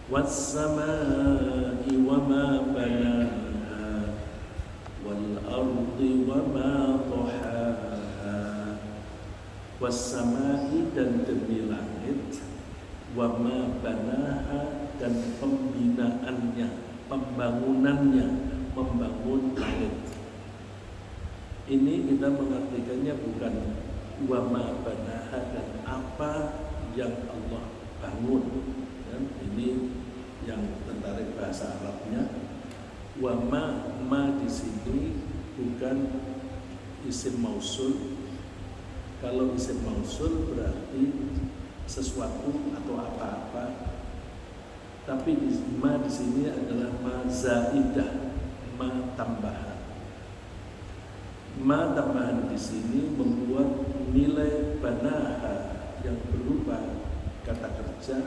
was-samaa'i wa ma banaha wal ardi wa ma dhahaha. Was-samaa'i, dan demi langit, wa ma banaha, dan pembinaannya, pembangunannya, membangun langit. Ini kita mengartikannya bukan wa ma banaha, dan apa yang Allah bangun. Dan ini yang tertarik bahasa Arabnya. Wa ma di sini bukan isim mausul. Kalau isim mausul berarti sesuatu atau apa-apa. Tapi ma di sini adalah ma zaidah, ma tambahan. Ma tambahan di sini membuat nilai banaha yang berupa kata kerja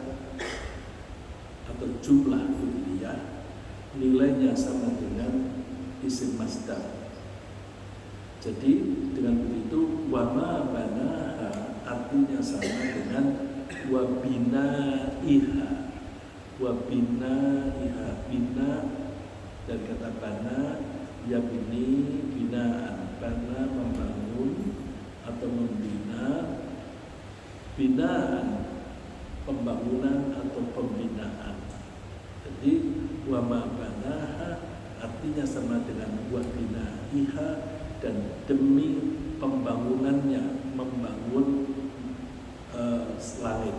atau jumlah fi'liyah nilainya sama dengan isim masdar. Jadi dengan begitu wa ma banaha artinya sama dengan wa binaiha. Wa binaiha, bina dan kata bana ya binaan, bana membangun atau membina, binaan pembangunan atau pembinaan. Jadi wa ma banaha artinya sama dengan wa binaiha, dan demi pembangunannya, membangun langit.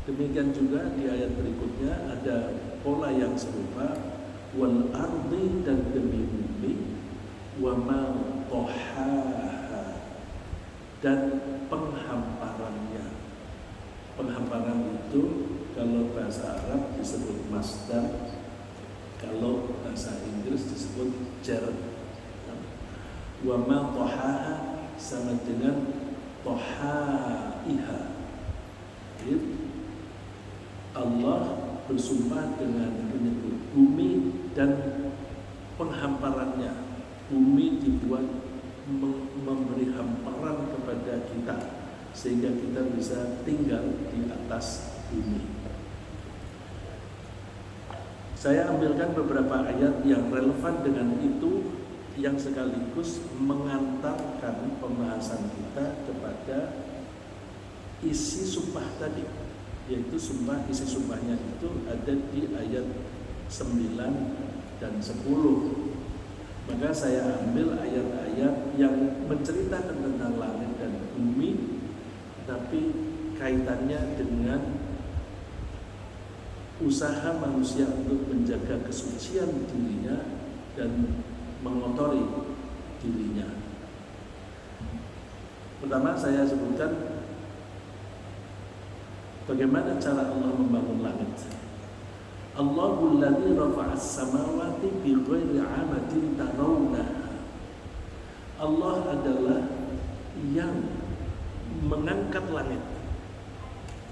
Demikian juga di ayat berikutnya ada pola yang serupa, wal ardi, dan demi bumi, wa ma dhahaha, dan penghamparannya. Penghamparan itu kalau bahasa Arab disebut masdar, kalau bahasa Inggris disebut jar. Wa ma dhahaha sama dengan dhahaiha. Allah bersumpah dengan menyebut bumi dan penghamparannya. Bumi dibuat memberi hamparan kepada kita sehingga kita bisa tinggal di atas bumi. Saya ambilkan beberapa ayat yang relevan dengan itu, yang sekaligus mengantarkan pembahasan kita kepada isi sumpah tadi, yaitu sumpah. Isi sumpahnya itu ada di ayat 9 dan 10. Maka saya ambil ayat-ayat yang menceritakan tentang langit dan bumi, tapi kaitannya dengan usaha manusia untuk menjaga kesucian dirinya dan mengotori dirinya. Pertama saya sebutkan bagaimana cara Allah membangun langit. Allahul ladzi rafa'as samawati bighairi 'amadin tarawnaha. Allah adalah yang mengangkat langit.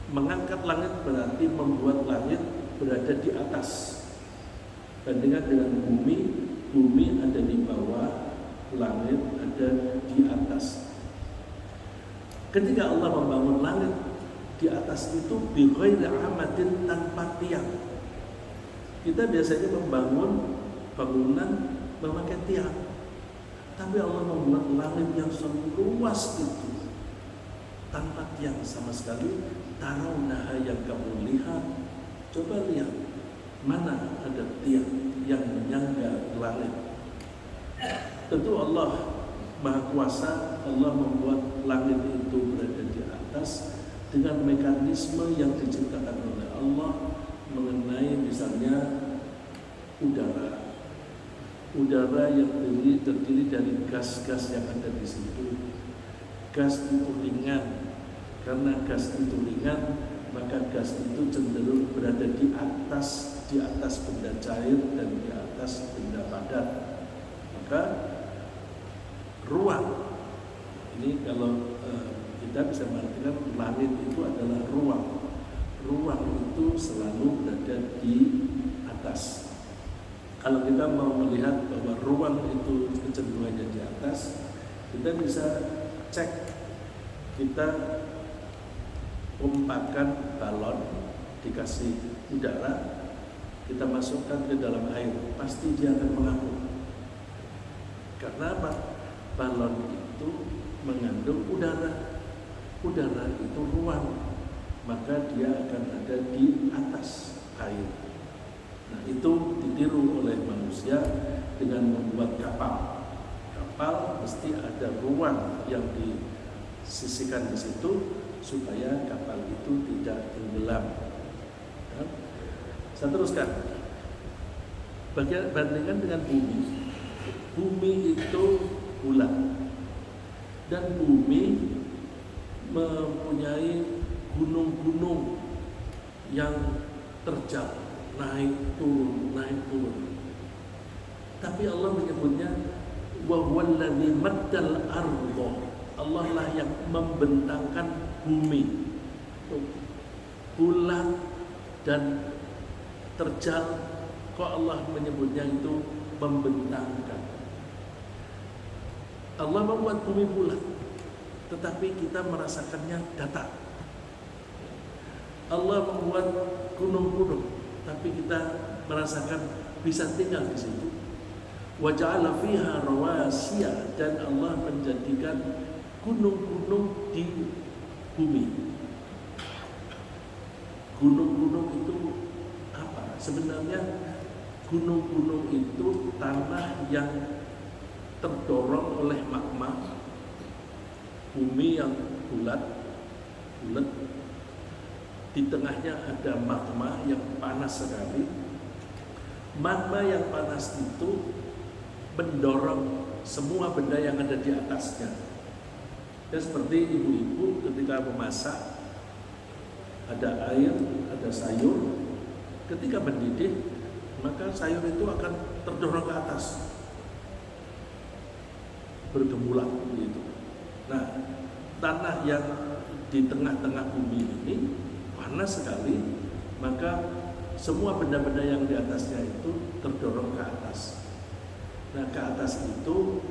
Mengangkat langit berarti membuat langit berada di atas. Bandingkan dengan bumi, bumi ada di bawah, langit ada di atas. Ketika Allah membangun langit, di atas itu bighairi 'amadin, tanpa tiang. Kita biasanya membangun bangunan memakai tiang, tapi Allah membuat langit yang seluas itu tanpa tiang sama sekali. Tarawnaha, yang kamu lihat. Coba lihat mana ada tiang yang menyangga langit. Tentu Allah Maha Kuasa. Allah membuat langit itu berada di atas dengan mekanisme yang diciptakan oleh Allah mengenai misalnya udara yang terdiri dari gas-gas yang ada di situ. Gas itu ringan. Karena gas itu ringan, maka gas itu cenderung berada di atas benda cair dan di atas benda padat. Maka ruang ini, kalau kita bisa mengartikan langit itu adalah ruang. Ruang itu selalu berada di atas. Kalau kita mau melihat bahwa ruang itu kecenderungannya di atas, kita bisa cek. Kita umpakan balon, dikasih udara, kita masukkan ke dalam air, pasti dia akan mengapung. Karena apa? Balon itu mengandung udara. Udara itu ruang, maka dia akan ada di atas air. Nah, itu ditiru oleh manusia dengan membuat kapal. Kapal mesti ada ruang yang disisihkan di situ supaya kapal itu tidak tenggelam. Ya. Saya teruskan. Bandingkan dengan bumi. Bumi itu bulat dan bumi mempunyai gunung-gunung yang terjal, naik turun. Tapi Allah menyebutnya wa huwallazi maddal ardh. Allah lah yang membentangkan bumi bulat dan terjal. Kok Allah menyebutnya itu membentangkan? Allah membuat bumi bulat, tetapi kita merasakannya datar. Allah membuat gunung-gunung, tapi kita merasakan bisa tinggal di situ. Wa ja'ala fiha rawasiya, dan Allah menjadikan gunung-gunung di bumi. Gunung-gunung itu apa? Sebenarnya gunung-gunung itu tanah yang terdorong oleh magma. Bumi yang bulat, di tengahnya ada magma yang panas sekali. Magma yang panas itu mendorong semua benda yang ada di atasnya. Ya, seperti ibu-ibu ketika memasak, ada air, ada sayur. Ketika mendidih, maka sayur itu akan terdorong ke atas, bergemulang begitu. Nah, tanah yang di tengah-tengah bumi ini panas sekali, maka semua benda-benda yang di atasnya itu terdorong ke atas. Nah, ke atas itu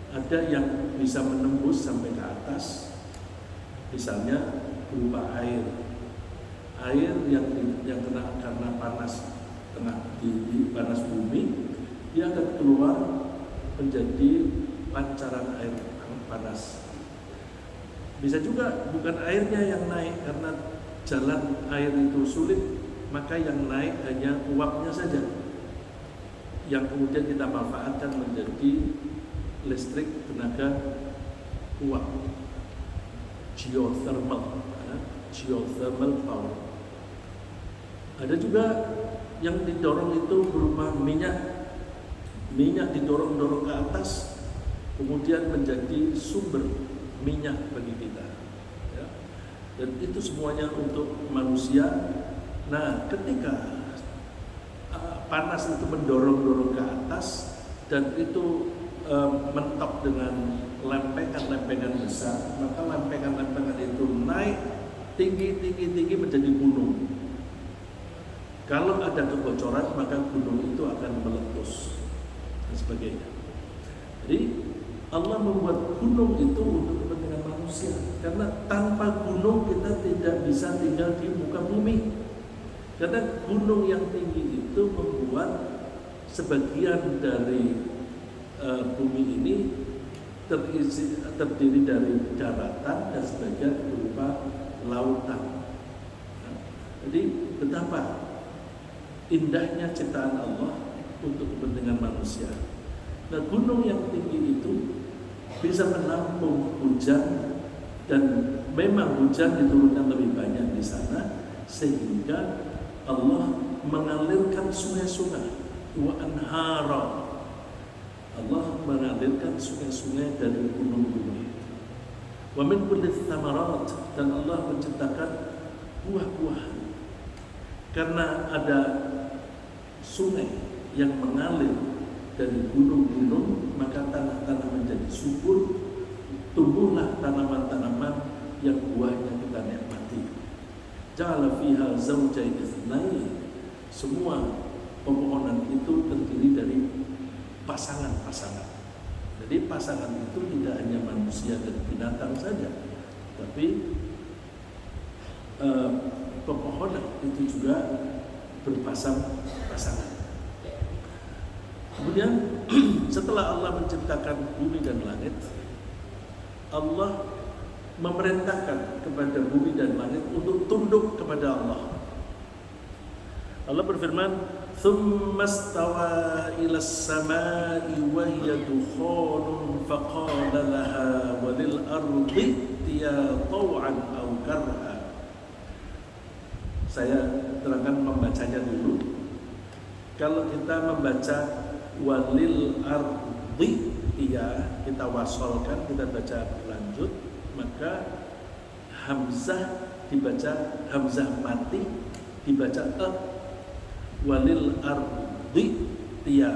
ada yang bisa menembus sampai ke atas, misalnya berupa air yang kena karena panas di panas bumi, dia akan keluar menjadi pancaran air panas. Bisa juga bukan airnya yang naik karena jalan air itu sulit, maka yang naik hanya uapnya saja, yang kemudian kita manfaatkan menjadi listrik tenaga uap, geothermal power. Ada juga yang didorong itu berupa minyak didorong-dorong ke atas, kemudian menjadi sumber minyak bagi kita, ya. Dan itu semuanya untuk manusia. Nah, ketika panas itu mendorong ke atas dan itu mentok dengan lempengan-lempengan besar, maka lempengan-lempengan itu naik tinggi menjadi gunung. Kalau ada kebocoran, maka gunung itu akan meletus dan sebagainya. Jadi Allah membuat gunung itu untuk kepentingan manusia, karena tanpa gunung kita tidak bisa tinggal di muka bumi. Karena gunung yang tinggi itu membuat sebagian dari bumi ini terdiri dari daratan dan sebagian berupa lautan. Jadi betapa indahnya ciptaan Allah untuk kepentingan manusia. Nah, gunung yang tinggi itu bisa menampung hujan, dan memang hujan diturunkan lebih banyak di sana, sehingga Allah mengalirkan sungai-sungai, wa anhara. Allah mengalirkan sungai-sungai dari gunung-gunung. Wa min kulli tsamarat, dan Allah menciptakan buah-buahan. Karena ada sungai yang mengalir dari gunung-gunung, maka tanah-tanah menjadi subur, tumbuhlah tanaman-tanaman yang buahnya kita nikmati. Ja'ala fiha zawjayn itsnain. Semua pepohonan itu terdiri dari pasangan-pasangan. Jadi pasangan itu tidak hanya manusia dan binatang saja, tapi pepohonan itu juga berpasang-pasangan. Kemudian setelah Allah menciptakan bumi dan langit, Allah memerintahkan kepada bumi dan langit untuk tunduk kepada Allah. Allah berfirman, "Tsumma istawa ila as-sama'i wa hiya dukhanun faqala laha wa lil ardi itiya taw'an aw karha." Saya terangkan membacanya dulu. Kalau kita membaca walil ardi, iya, kita wasolkan, kita baca berlanjut, maka hamzah dibaca hamzah mati, dibaca walil ardi tia.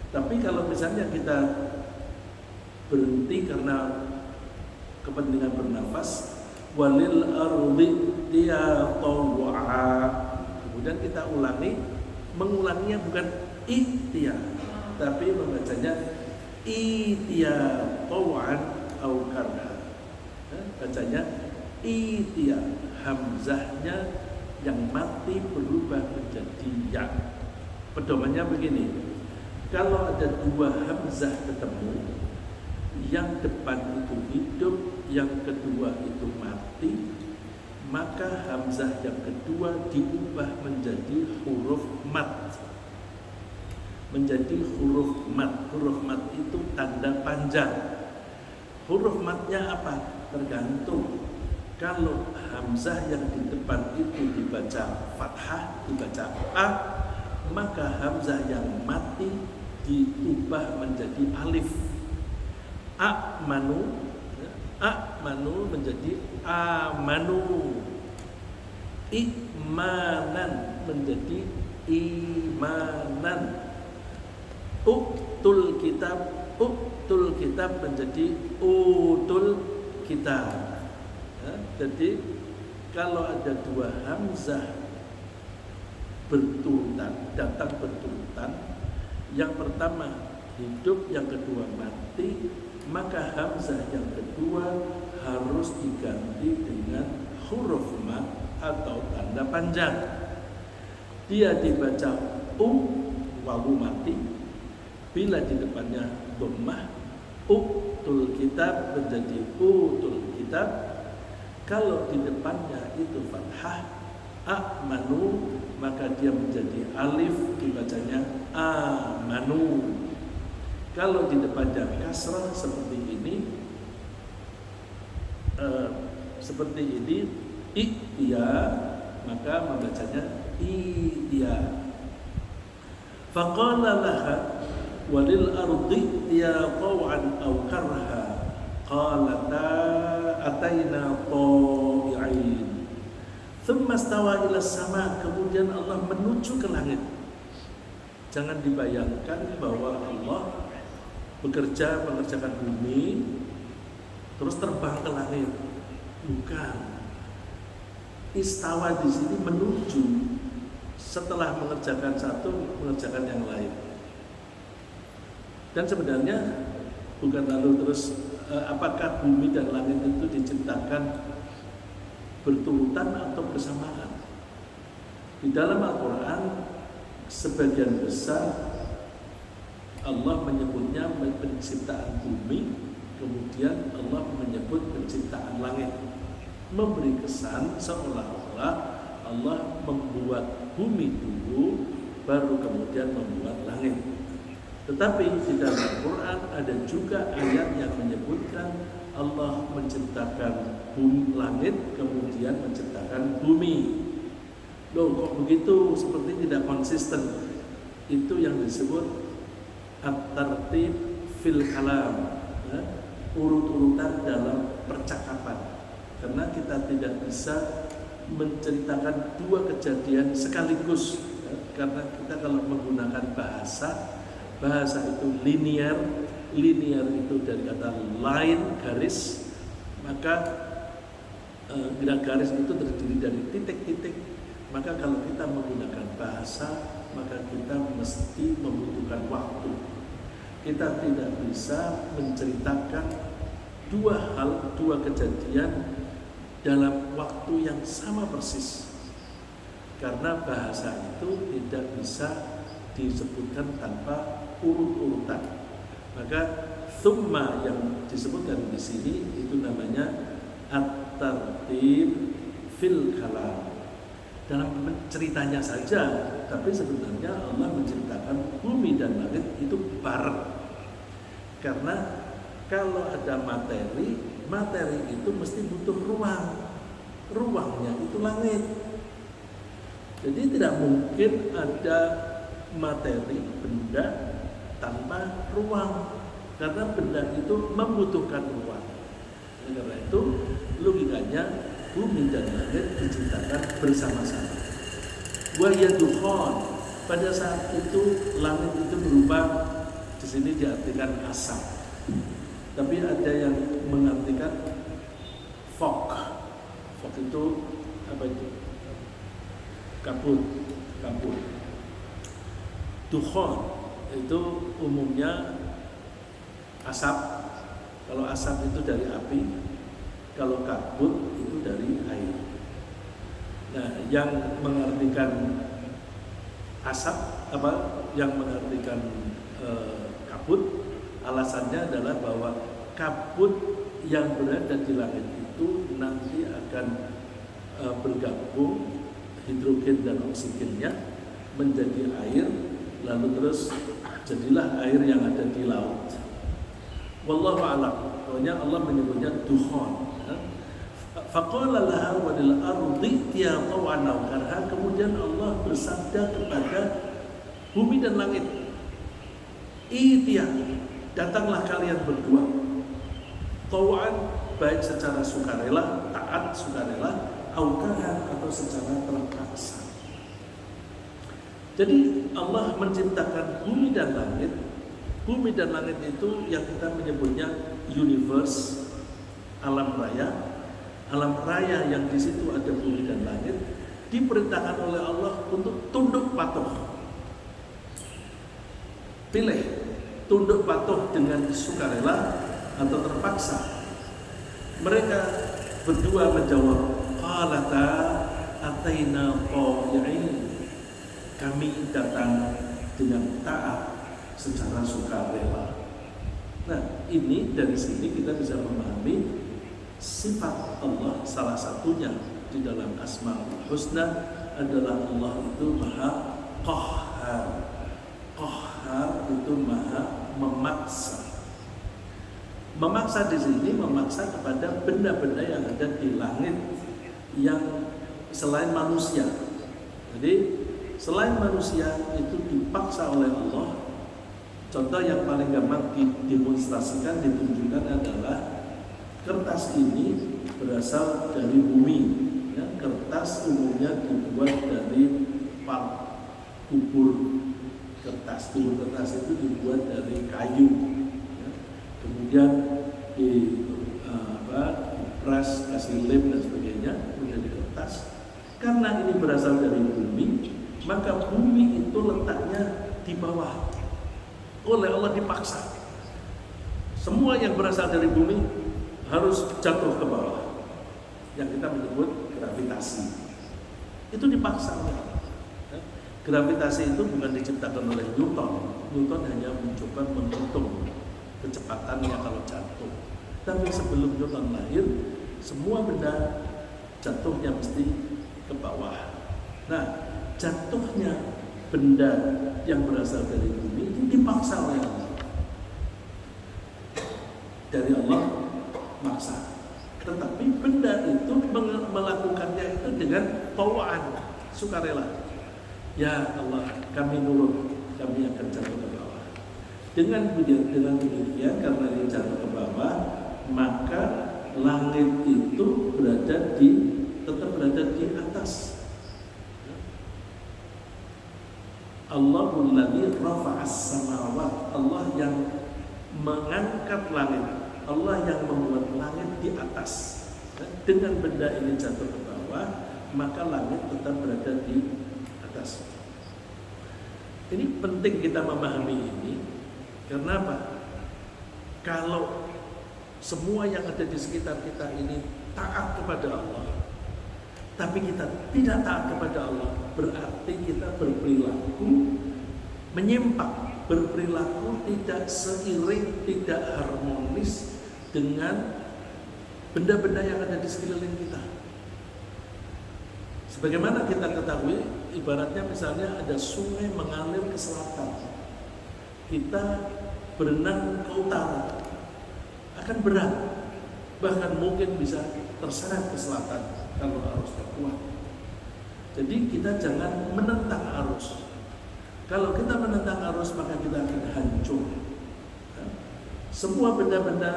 Tapi kalau misalnya kita berhenti karena kepentingan bernafas, walil ardi tia taw'a, kemudian kita mengulanginya bukan itia, tapi membacanya itia taw'an au karha. Bacanya itia, hamzahnya yang mati berubah menjadi ya. Pedomannya begini, kalau ada dua hamzah ketemu, yang depan itu hidup, yang kedua itu mati, maka hamzah yang kedua diubah menjadi huruf mat. Menjadi huruf mat. Huruf mat itu tanda panjang. Huruf matnya apa? Tergantung. Kalau hamzah yang di depan itu dibaca fathah, dibaca a, maka hamzah yang mati diubah menjadi alif. A'manu menjadi amanu. Imanan menjadi imanan. Uktul kitab menjadi utul kitab. Jadi kalau ada dua hamzah berturutan, datang berturutan, yang pertama hidup, yang kedua mati, maka hamzah yang kedua harus diganti dengan huruf mat atau tanda panjang. Dia dibaca wawu mati, bila di depannya dhammah, uktul kitab menjadi utul kitab. Kalau di depannya itu fathah, a'manu, maka dia menjadi alif, dibacanya amanu. Kalau di depannya kasrah seperti ini, iya, maka membacanya iya. Faqala laha walil ardi ya taw'an aw karha qalata ataina ta'i'in. Tsumma stawa ila sama, kemudian Allah menuju ke langit. Jangan dibayangkan bahwa Allah bekerja mengerjakan bumi terus terbang ke langit. Bukan. Istawa di sini menuju, setelah mengerjakan satu mengerjakan yang lain. Dan sebenarnya bukan lalu terus apakah bumi dan langit itu diciptakan berturutan atau bersamaan. Di dalam Al-Quran sebagian besar Allah menyebutnya penciptaan bumi, kemudian Allah menyebut penciptaan langit, memberi kesan seolah-olah Allah membuat bumi dulu baru kemudian membuat langit. Tetapi di dalam Al-Quran ada juga ayat yang menyebutkan Allah menciptakan bumi langit kemudian menciptakan bumi. Loh, kok begitu? Seperti tidak konsisten. Itu yang disebut at-tartib fil kalam, urut-urutan dalam percakapan. Karena kita tidak bisa menceritakan dua kejadian sekaligus, karena kita kalau menggunakan bahasa itu linear itu dari kata line, garis, maka garis itu terdiri dari titik-titik. Maka kalau kita menggunakan bahasa, maka kita mesti membutuhkan waktu. Kita tidak bisa menceritakan dua kejadian dalam waktu yang sama persis. karena bahasa itu tidak bisa disebutkan tanpa urut-urutan. Maka thumma yang disebutkan di sini itu namanya at-tartib fil kalam. Dalam ceritanya saja, tapi sebenarnya Allah menciptakan bumi dan langit itu bareng. Karena kalau ada materi itu mesti butuh ruang. Ruangnya itu langit. Jadi tidak mungkin ada materi benda tanpa ruang, karena benda itu membutuhkan ruang. Karena itu logikanya bumi dan langit diciptakan bersama-sama. Wa yadukhan, pada saat itu langit itu berupa, di sini diartikan asap. Tapi ada yang mengartikan fog. Fog itu apa itu? Kabut. Dukhan itu umumnya asap. Kalau asap itu dari api, kalau kabut itu dari air. Nah, yang mengartikan asap yang mengartikan kabut, alasannya adalah bahwa kabut yang berada di langit itu nanti akan bergabung hidrogen dan oksigennya menjadi air, lalu terus jadilah air yang ada di laut. Wallahu a'lam. Pokoknya Allah menyebutnya dukhan. Faqala laha wa lil ardi ya taw'an aw karha. Kemudian Allah bersabda kepada bumi dan langit, "Itiya, datanglah kalian berdua. Taw'an, baik secara sukarela, taat sukarela, au karha, atau secara terpaksa." Jadi Allah menciptakan bumi dan langit. Bumi dan langit itu yang kita menyebutnya universe, alam raya. Alam raya yang di situ ada bumi dan langit diperintahkan oleh Allah untuk tunduk patuh. Pilih tunduk patuh dengan sukarela atau terpaksa. Mereka berdua menjawab, qalata ataina ta'i'in. Kami datang dengan taat secara sukarela. Nah, ini dari sini kita bisa memahami sifat Allah. Salah satunya di dalam Asmaul Husna adalah Allah itu Maha Qahhar. Qahhar itu Maha memaksa. Memaksa di sini memaksa kepada benda-benda yang ada di langit yang selain manusia. Jadi selain manusia itu dipaksa oleh Allah. Contoh yang paling gampang didemonstrasikan, ditunjukkan adalah kertas ini berasal dari bumi. Ya, kertas umumnya dibuat dari pulp, bubur kertas. Bubur kertas itu dibuat dari kayu. Ya, kemudian diperas, kasih lem dan sebagainya menjadi kertas. Karena ini berasal dari bumi, maka bumi itu letaknya di bawah. Oleh Allah dipaksa. Semua yang berasal dari bumi harus jatuh ke bawah, yang kita menyebut gravitasi. Itu dipaksa oleh Allah. Gravitasi itu bukan diciptakan oleh Newton. Newton hanya mencoba menghitung kecepatannya kalau jatuh. Tapi sebelum Newton lahir, semua benda jatuhnya mesti ke bawah. Nah, jatuhnya benda yang berasal dari bumi itu dipaksa oleh Allah. Dari Allah maksa. Tetapi benda itu melakukannya itu dengan tawaan, sukarela. Ya Allah, kami nurut, kami akan jatuh ke bawah. Dengan demikian, karena ini jatuh ke bawah, maka langit itu tetap berada di atas. Allahul ladzi rafa'as samawat, Allah yang mengangkat langit, Allah yang membuat langit di atas. Dengan benda ini jatuh ke bawah, maka langit tetap berada di atas. Ini penting kita memahami ini. Karena apa? Kalau semua yang ada di sekitar kita ini taat kepada Allah, tapi kita tidak taat kepada Allah, berarti kita berperilaku menyimpang, berperilaku tidak seiring, tidak harmonis dengan benda-benda yang ada di sekeliling kita. Sebagaimana kita ketahui, ibaratnya misalnya ada sungai mengalir ke selatan, kita berenang ke utara, akan berat, bahkan mungkin bisa terseret ke selatan kalau arusnya kuat. Jadi kita jangan menentang arus. Kalau kita menentang arus, maka kita akan hancur. Semua benda-benda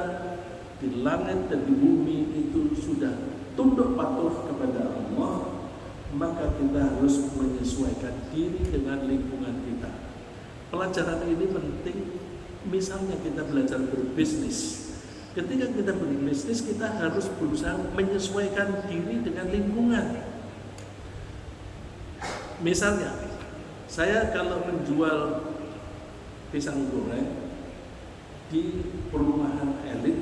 di langit dan di bumi itu sudah tunduk patuh kepada Allah, maka kita harus menyesuaikan diri dengan lingkungan kita. Pelajaran ini penting. Misalnya kita belajar berbisnis. Ketika kita berbisnis, kita harus berusaha menyesuaikan diri dengan lingkungan. Misalnya, saya kalau menjual pisang goreng di perumahan elit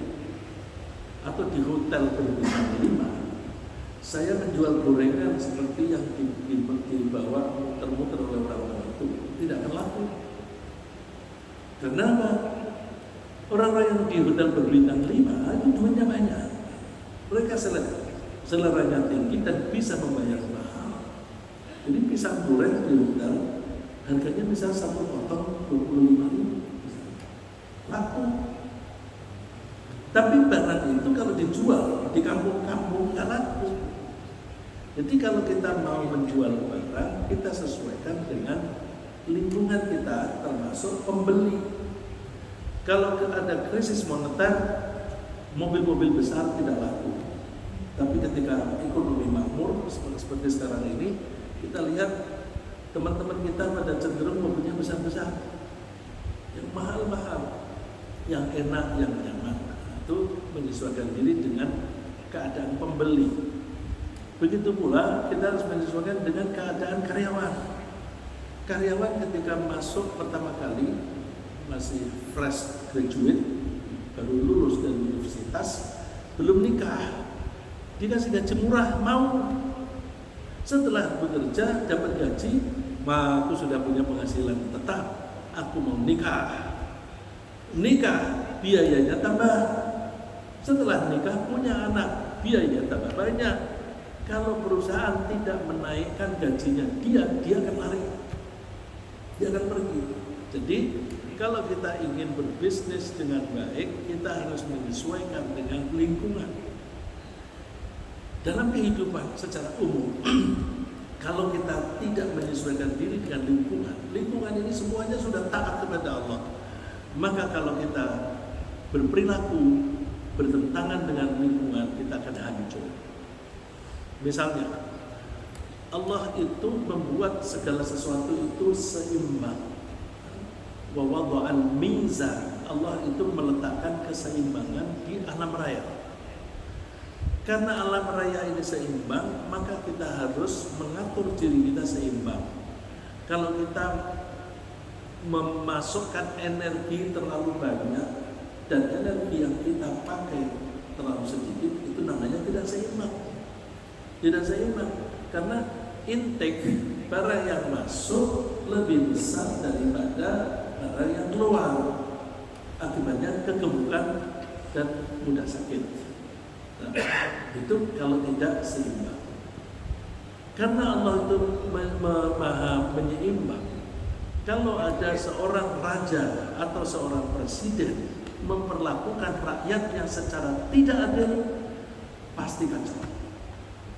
atau di hotel berbintang 5, saya menjual gorengan seperti yang dibawa muter-muter oleh orang-orang itu tidak akan laku. Kenapa? Orang-orang yang di hotel berbintang 5 itu duitnya banyak. Mereka seleranya tinggi dan bisa membayar mahal. Jadi pisang goreng di hotel harganya bisa 1 potong 25.000, laku. Tapi barang itu kalau dijual di kampung-kampung nggak laku. Jadi kalau kita mau menjual barang, kita sesuaikan dengan lingkungan kita, termasuk pembeli. Kalau ada krisis moneter, mobil-mobil besar tidak laku. Tapi ketika ekonomi makmur seperti sekarang ini, kita lihat teman-teman kita pada cenderung mobilnya besar-besar, yang mahal-mahal, yang enak, yang nyaman. Itu menyesuaikan diri dengan keadaan pembeli. Begitu pula kita harus menyesuaikan dengan keadaan karyawan. Karyawan ketika masuk pertama kali masih fresh graduate, baru lulus dari universitas, belum nikah, dikasih gaji murah, mau. Setelah bekerja dapat gaji, aku sudah punya penghasilan tetap, aku mau nikah. Nikah biayanya tambah. Setelah nikah punya anak, biayanya tambah banyak. Kalau perusahaan tidak menaikkan gajinya, dia akan lari, dia akan pergi. Jadi kalau kita ingin berbisnis dengan baik, kita harus menyesuaikan dengan lingkungan. Dalam kehidupan secara umum, kalau kita tidak menyesuaikan diri dengan lingkungan ini semuanya sudah taat kepada Allah. Maka kalau kita berperilaku bertentangan dengan lingkungan, kita akan hancur. Misalnya, Allah itu membuat segala sesuatu itu seimbang. Wa wada'al mizan, Allah itu meletakkan keseimbangan di alam raya. Karena alam raya ini seimbang, maka kita harus mengatur diri kita seimbang. Kalau kita memasukkan energi terlalu banyak dan energi yang kita pakai terlalu sedikit, itu namanya tidak seimbang. Tidak seimbang karena intake barang yang masuk lebih besar daripada barang yang keluar. Akibatnya kegemukan dan mudah sakit. Nah, itu kalau tidak seimbang. Karena Allah itu maha penyeimbang. Kalau ada seorang raja atau seorang presiden memperlakukan rakyatnya secara tidak adil, pasti kacau.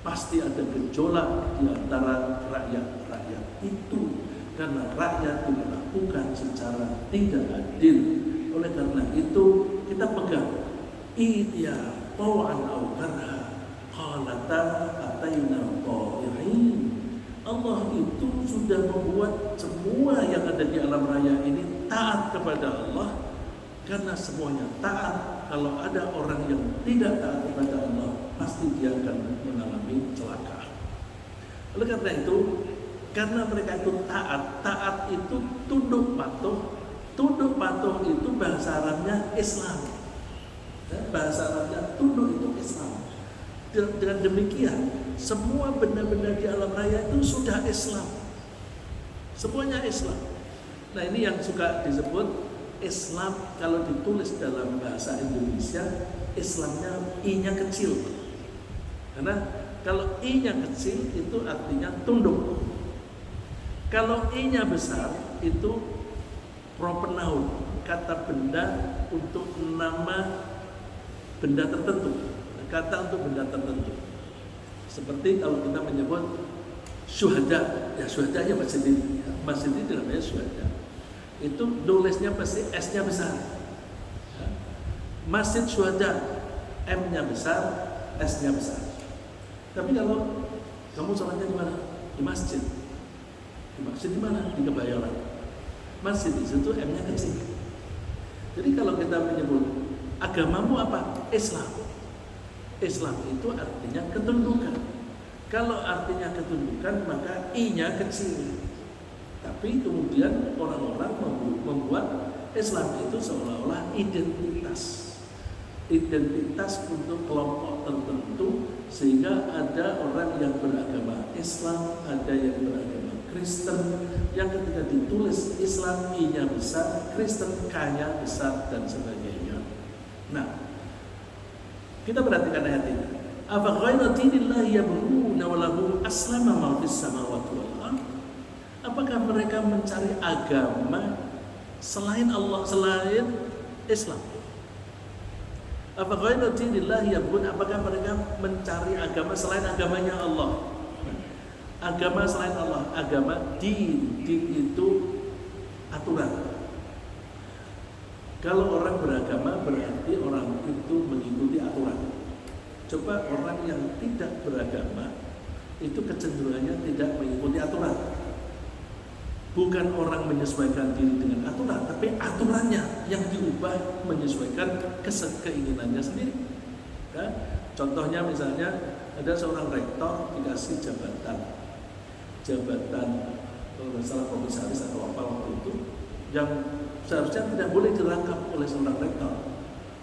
Pasti ada gejolak di antara rakyat itu. Karena rakyat diperlakukan secara tidak adil. Oleh karena itu kita pegang Itiya taw'an aw karha qalata ataina ta'i'in. Allah itu sudah membuat semua yang ada di alam raya ini taat kepada Allah. Karena semuanya taat, kalau ada orang yang tidak taat kepada Allah, pasti dia akan mengalami celaka. Oleh karena itu, karena mereka itu taat itu tunduk patuh. Tunduk patuh itu bahasa Arabnya Islam. Bahasa Arabnya tunduk itu Islam. Dengan demikian, semua benda-benda di alam raya itu sudah Islam. Semuanya Islam. Nah, ini yang suka disebut Islam kalau ditulis dalam bahasa Indonesia, Islamnya I-nya kecil. Karena kalau I-nya kecil itu artinya tunduk. Kalau I-nya besar itu propernoun, kata benda untuk nama benda tertentu, kata untuk benda tertentu. Seperti kalau kita menyebut syuhada, ya syuhadanya masjid ini, masjid ini namanya syuhada. Itu nulisnya pasti S-nya besar. Ya. Masjid syuhada, M-nya besar, S-nya besar. Tapi kalau kamu sholatnya di mana? Di masjid. Di masjid di mana? Di Kebayoran. Masjid di situ M-nya kecil. Jadi kalau kita menyebut agamamu apa? Islam. Islam itu artinya ketundukan. Kalau artinya ketundukan maka I-nya kecil. Tapi kemudian orang-orang membuat Islam itu seolah-olah identitas untuk kelompok tertentu, sehingga ada orang yang beragama Islam, ada yang beragama Kristen, yang ketika ditulis Islam I-nya besar, Kristen K-nya besar dan sebagainya. Nah, kita perhatikan ayat ini. Afa ghayra dinillahi yabghuna wa lahu aslama ma fis samawati wal ardh. Apakah mereka mencari agama selain Allah, selain Islam? Apa ghayra dinillahi yabghun? Apakah mereka mencari agama selain agamanya Allah? Agama selain Allah, agama din itu aturan. Kalau orang beragama berarti orang itu mengikuti aturan. Coba orang yang tidak beragama itu kecenderungannya tidak mengikuti aturan. Bukan orang menyesuaikan diri dengan aturan, tapi aturannya yang diubah menyesuaikan keinginannya sendiri. Ya? Contohnya misalnya ada seorang rektor dikasih jabatan kalau salah komisaris atau apa waktu itu, yang seharusnya tidak boleh dirangkap oleh seorang rektor.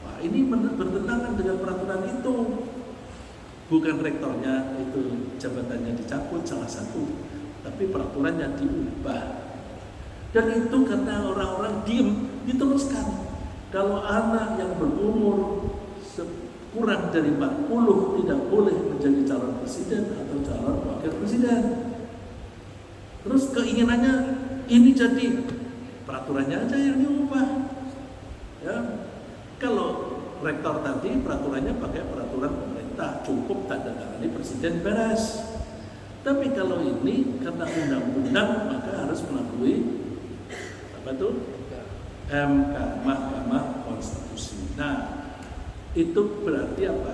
Wah, ini bertentangan dengan peraturan itu. Bukan rektornya itu jabatannya dicabut salah satu, tapi peraturannya diubah. Dan itu karena orang-orang diem, diteruskan. Kalau anak yang berumur kurang dari 40 tidak boleh menjadi calon presiden atau calon wakil presiden. Terus keinginannya ini jadi, peraturannya aja yang diubah. Ya. Kalau rektor tadi peraturannya pakai peraturan pemerintah, cukup tanda tangani presiden, beres. Tapi kalau ini karena undang-undang maka harus melalui apa tuh? MK, Mahkamah Konstitusi. Nah, itu berarti apa?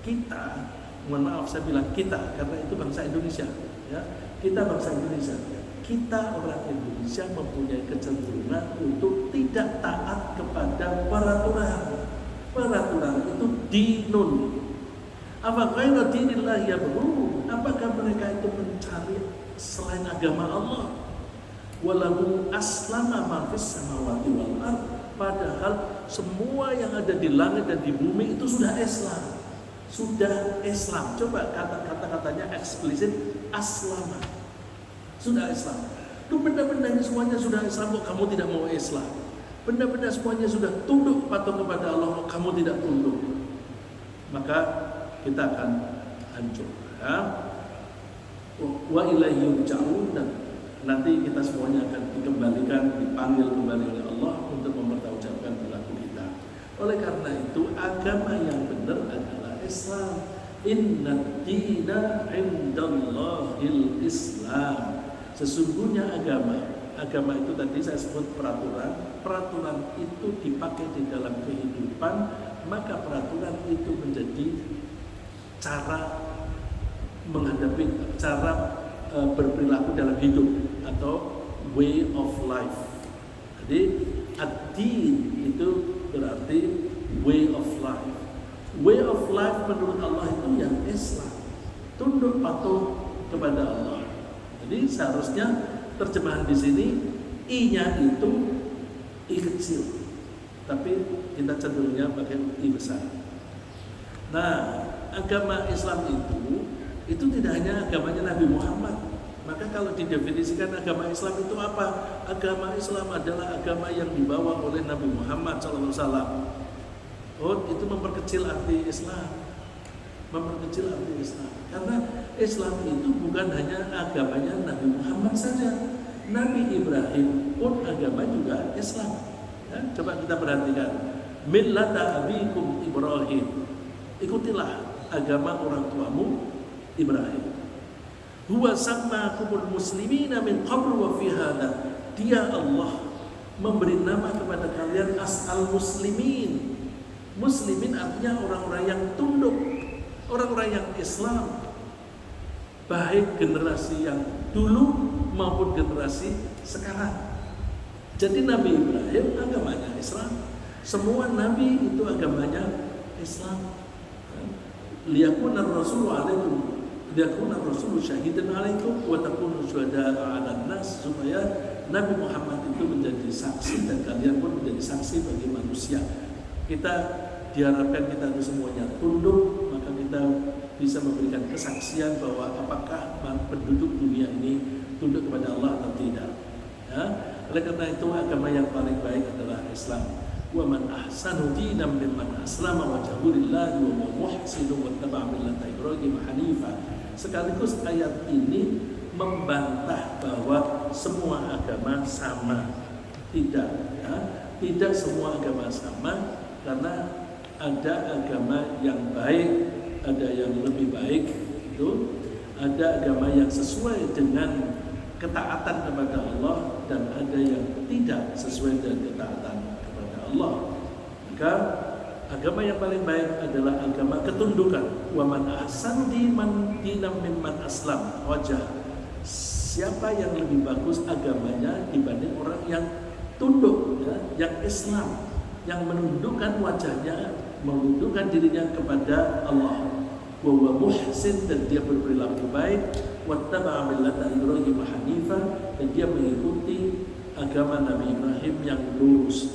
Kita, mohon maaf saya bilang kita karena itu bangsa Indonesia, ya. Kita bangsa Indonesia. Kita orang Indonesia mempunyai kecenderungan untuk tidak taat kepada peraturan. Peraturan itu dinun. Apa ghayra dinillahi yabghun? Apakah mereka itu mencari selain agama Allah? Walahu aslama ma fis samawati wal ardh. Padahal semua yang ada di langit dan di bumi itu sudah Islam. Sudah Islam. Coba kata-katanya eksplisit, aslama. Sudah Islam. Itu benda-bendanya semuanya sudah Islam, kok kamu tidak mau Islam? Benda-benda semuanya sudah tunduk patuh kepada Allah, kok kamu tidak tunduk? Maka kita akan hancur. Ya? Wa ilaihi yurja'un, dan nanti kita semuanya akan dikembalikan, dipanggil kembali oleh Allah untuk mempertanggungjawabkan perilaku kita. Oleh karena itu agama yang benar adalah Islam. Inna dina indallahil Islam. Sesungguhnya agama itu tadi saya sebut peraturan itu dipakai di dalam kehidupan, maka peraturan itu menjadi cara menghadapi, cara berperilaku dalam hidup atau way of life. Jadi ad-din itu berarti way of life. Way of life menurut Allah itu yang Islam, tunduk patuh kepada Allah. Jadi seharusnya terjemahan di sini I-nya itu I kecil, tapi kita cenderungnya pakai I besar. Nah, agama Islam itu Itu tidak hanya agamanya Nabi Muhammad. Maka kalau didefinisikan agama Islam itu apa? Agama Islam adalah agama yang dibawa oleh Nabi Muhammad SAW. Oh, itu memperkecil arti Islam. Memperkecil arti Islam. Karena Islam itu bukan hanya agamanya Nabi Muhammad saja. Nabi Ibrahim pun agama juga Islam. Ya, coba kita perhatikan. Millata abikum Ibrahim. Ikutilah agama orang tuamu Ibrahim. Huwa sammakumul muslimina min qablu wa fi hadha. Dia Allah memberi nama kepada kalian asal muslimin. Muslimin artinya orang-orang yang tunduk, orang-orang yang Islam, baik generasi yang dulu maupun generasi sekarang. Jadi Nabi Ibrahim agamanya Islam. Semua nabi itu agamanya Islam. Liyakuna ar-rasulu 'alaikum liyakuna ar-rasulu syahidan 'alaikum wa takunu syuhada'a 'alan nas, supaya Nabi Muhammad itu menjadi saksi dan kalian pun menjadi saksi bagi manusia. Kita diharapkan kita itu semuanya tunduk, maka kita bisa memberikan kesaksian bahwa apakah penduduk dunia ini tunduk kepada Allah atau tidak. Ya? Oleh karena itu agama yang paling baik adalah Islam. Wa man ahsanu dinan mimman aslama wajhahu lillahi wa huwa muhsinun wattaba'a millata Ibrahim hanifa. Sekaligus ayat ini membantah bahwa semua agama sama. Tidak, ya? Tidak semua agama sama, karena ada agama yang baik, ada yang lebih baik, itu ada agama yang sesuai dengan ketaatan kepada Allah dan ada yang tidak sesuai dengan ketaatan kepada Allah. Maka agama yang paling baik adalah agama ketundukan. Wa man ahsanu dinan mimman aslam wajah. Siapa yang lebih bagus agamanya dibanding orang yang tunduk, ya, yang Islam, yang menundukkan wajahnya, menundukkan dirinya kepada Allah. Wa huwa muhsin, dan dia berperilaku baik. Wattaba'a millata Ibrahim hanifa, dan dia mengikuti agama Nabi Ibrahim yang lurus.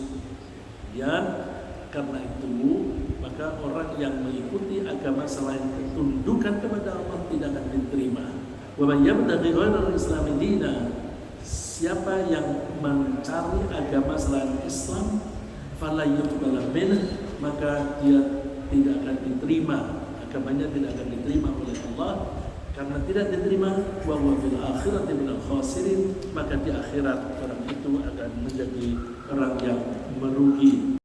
Dan karena itu maka orang yang mengikuti agama selain ketundukan kepada Allah tidak akan diterima. Wa may yabtaghi ghayra al-islam dinan, siapa yang mencari agama selain Islam, fala yuqbala minhu, maka dia tidak akan diterima, agamanya tidak akan diterima oleh Allah. Karena tidak diterima, wa huwa fil akhirati minal khasirin, maka di akhirat orang itu akan menjadi orang yang merugi.